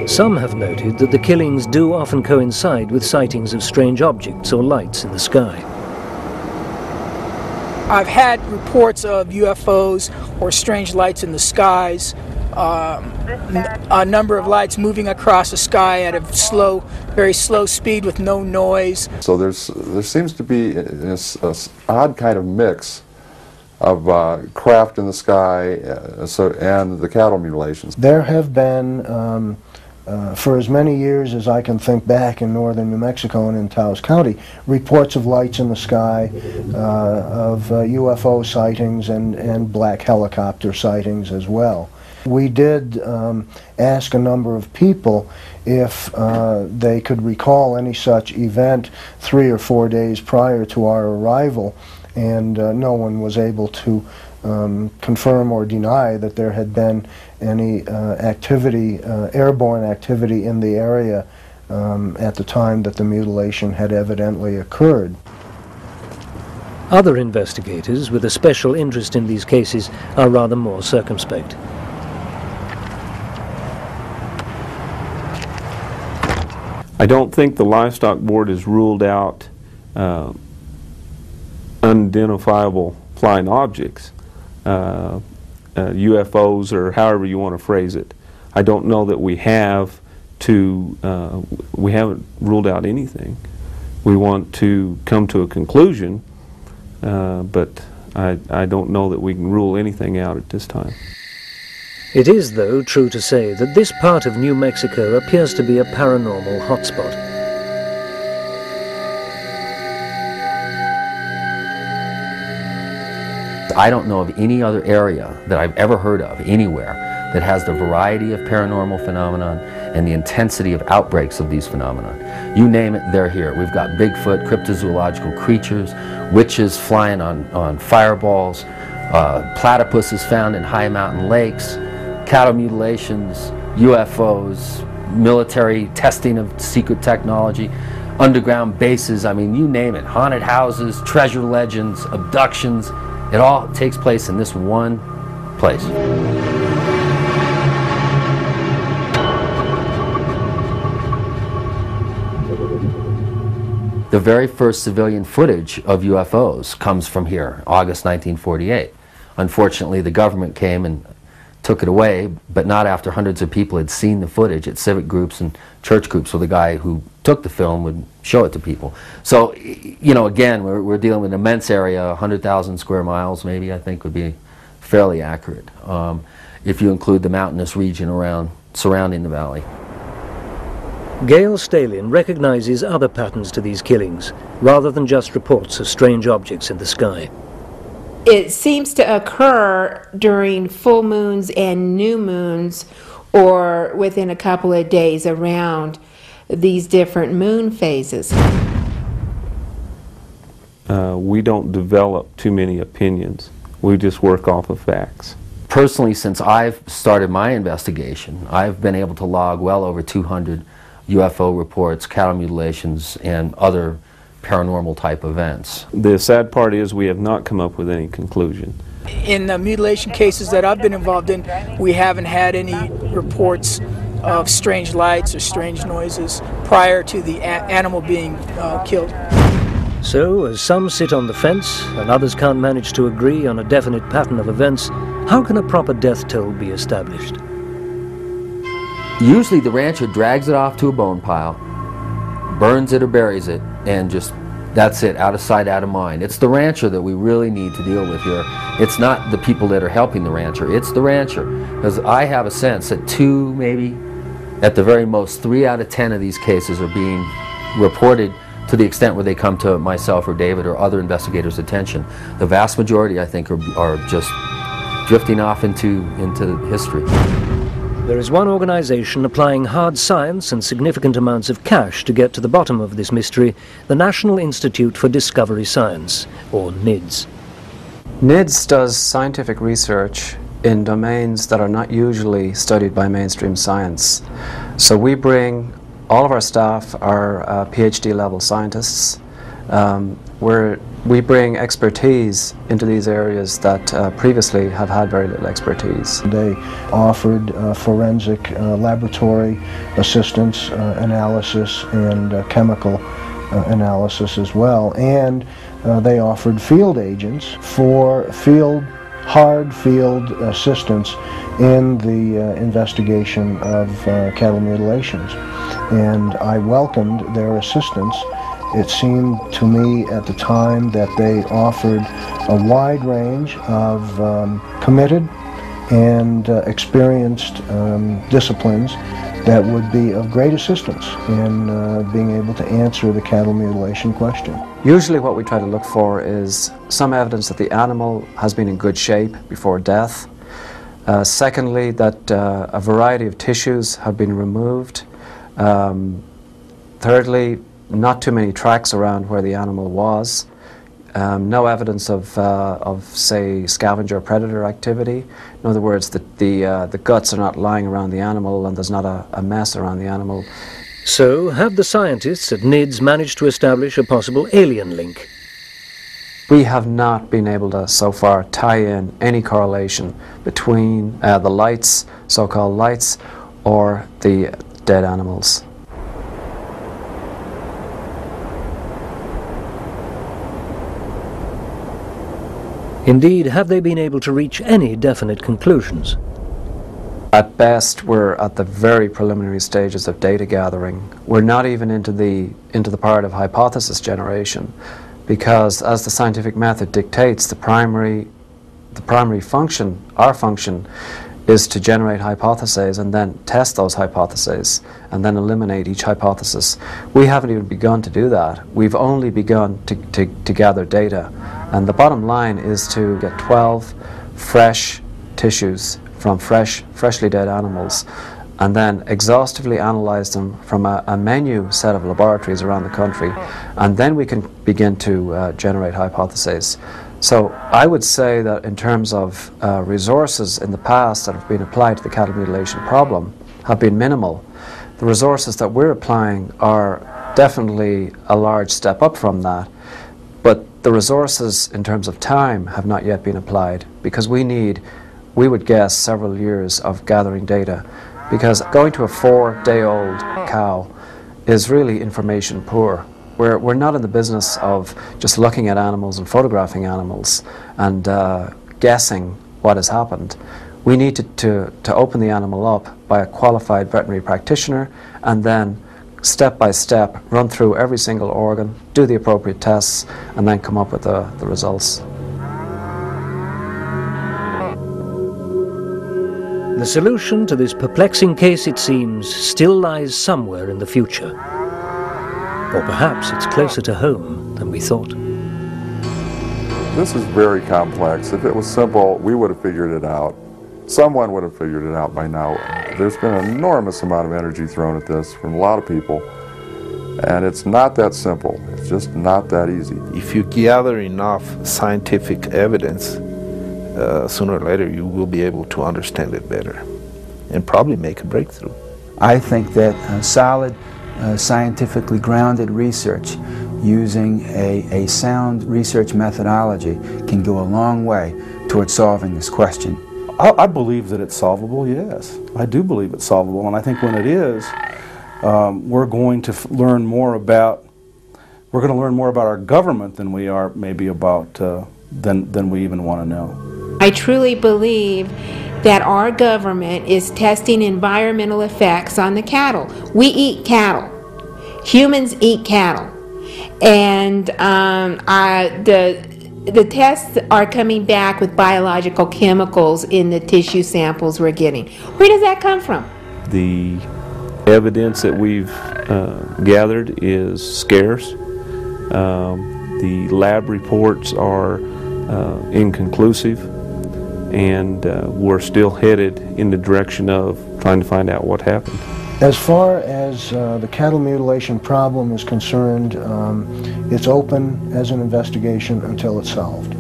Some have noted that the killings do often coincide with sightings of strange objects or lights in the sky. I've had reports of UFOs or strange lights in the skies, a number of lights moving across the sky at a very slow speed with no noise. So there seems to be this odd kind of mix of craft in the sky and the cattle mutilations. There have been, for as many years as I can think back in northern New Mexico and in Taos County, reports of lights in the sky, of UFO sightings and black helicopter sightings as well. We did ask a number of people if they could recall any such event 3 or 4 days prior to our arrival, and no one was able to confirm or deny that there had been any activity, airborne activity in the area at the time that the mutilation had evidently occurred. Other investigators with a special interest in these cases are rather more circumspect. I don't think the Livestock Board has ruled out unidentifiable flying objects, UFOs or however you want to phrase it. I don't know that we have we haven't ruled out anything. We want to come to a conclusion, but I don't know that we can rule anything out at this time. It is, though, true to say that this part of New Mexico appears to be a paranormal hotspot. I don't know of any other area that I've ever heard of anywhere that has the variety of paranormal phenomenon and the intensity of outbreaks of these phenomena. You name it, they're here. We've got Bigfoot, cryptozoological creatures, witches flying on fireballs, platypuses found in high mountain lakes, cattle mutilations, UFOs, military testing of secret technology, underground bases, I mean, you name it, haunted houses, treasure legends, abductions. It all takes place in this one place. The very first civilian footage of UFOs comes from here, August 1948. Unfortunately, the government came and took it away, but not after hundreds of people had seen the footage at civic groups and church groups where the guy who took the film would show it to people. So, you know, again, we're dealing with an immense area, 100,000 square miles maybe, I think would be fairly accurate, if you include the mountainous region surrounding the valley. Gail Stalin recognizes other patterns to these killings, rather than just reports of strange objects in the sky. It seems to occur during full moons and new moons, or within a couple of days around these different moon phases. We don't develop too many opinions. We just work off of facts. Personally, since I've started my investigation, I've been able to log well over 200 UFO reports, cattle mutilations, and other paranormal type events. The sad part is we have not come up with any conclusion. In the mutilation cases that I've been involved in, we haven't had any reports of strange lights or strange noises prior to the animal being killed. So, as some sit on the fence and others can't manage to agree on a definite pattern of events, how can a proper death toll be established? Usually the rancher drags it off to a bone pile, burns it or buries it, and just, that's it, out of sight, out of mind. It's the rancher that we really need to deal with here. It's not the people that are helping the rancher, it's the rancher. Because I have a sense that 2, maybe, at the very most, 3 out of 10 of these cases are being reported to the extent where they come to myself or David or other investigators' attention. The vast majority, I think, are just drifting off into history. There is one organization applying hard science and significant amounts of cash to get to the bottom of this mystery, the National Institute for Discovery Science, or NIDS. NIDS does scientific research in domains that are not usually studied by mainstream science. So we bring all of our staff are PhD level scientists. where we bring expertise into these areas that previously have had very little expertise. They offered forensic laboratory assistance, analysis, and chemical analysis as well, and they offered field agents for hard field assistance in the investigation of cattle mutilations. And I welcomed their assistance. It seemed to me at the time that they offered a wide range of committed and experienced disciplines that would be of great assistance in being able to answer the cattle mutilation question. Usually what we try to look for is some evidence that the animal has been in good shape before death. Secondly, that a variety of tissues have been removed. Thirdly, not too many tracks around where the animal was. No evidence of say, scavenger predator activity. In other words, the guts are not lying around the animal and there's not a mess around the animal. So, have the scientists at NIDS managed to establish a possible alien link? We have not been able to, so far, tie in any correlation between the lights, so-called lights, or the dead animals. Indeed, have they been able to reach any definite conclusions? At best, we're at the very preliminary stages of data gathering. We're not even into the part of hypothesis generation, because as the scientific method dictates, the primary function, our function, is to generate hypotheses and then test those hypotheses and then eliminate each hypothesis. We haven't even begun to do that. We've only begun to gather data. And the bottom line is to get 12 fresh tissues from freshly dead animals and then exhaustively analyze them from a menu set of laboratories around the country, and then we can begin to generate hypotheses. So I would say that in terms of resources in the past that have been applied to the cattle mutilation problem have been minimal. The resources that we're applying are definitely a large step up from that, but the resources in terms of time have not yet been applied, because we would guess several years of gathering data, because going to a 4-day-old cow is really information poor. We're not in the business of just looking at animals and photographing animals and guessing what has happened. We need to open the animal up by a qualified veterinary practitioner and then step by step run through every single organ, do the appropriate tests, and then come up with the results. The solution to this perplexing case, it seems, still lies somewhere in the future. Or perhaps it's closer to home than we thought. This is very complex. If it was simple, we would have figured it out. Someone would have figured it out by now. There's been an enormous amount of energy thrown at this from a lot of people, and it's not that simple. It's just not that easy. If you gather enough scientific evidence, sooner or later you will be able to understand it better and probably make a breakthrough. I think that solid, scientifically grounded research using a sound research methodology can go a long way towards solving this question. I believe that it's solvable, yes. I do believe it's solvable, and I think when it is, we're going to learn more about our government than we are maybe about, than we even want to know. I truly believe that our government is testing environmental effects on the cattle. We eat cattle. Humans eat cattle. And the tests are coming back with biological chemicals in the tissue samples we're getting. Where does that come from? The evidence that we've gathered is scarce. The lab reports are inconclusive, and we're still headed in the direction of trying to find out what happened. As far as the cattle mutilation problem is concerned, it's open as an investigation until it's solved.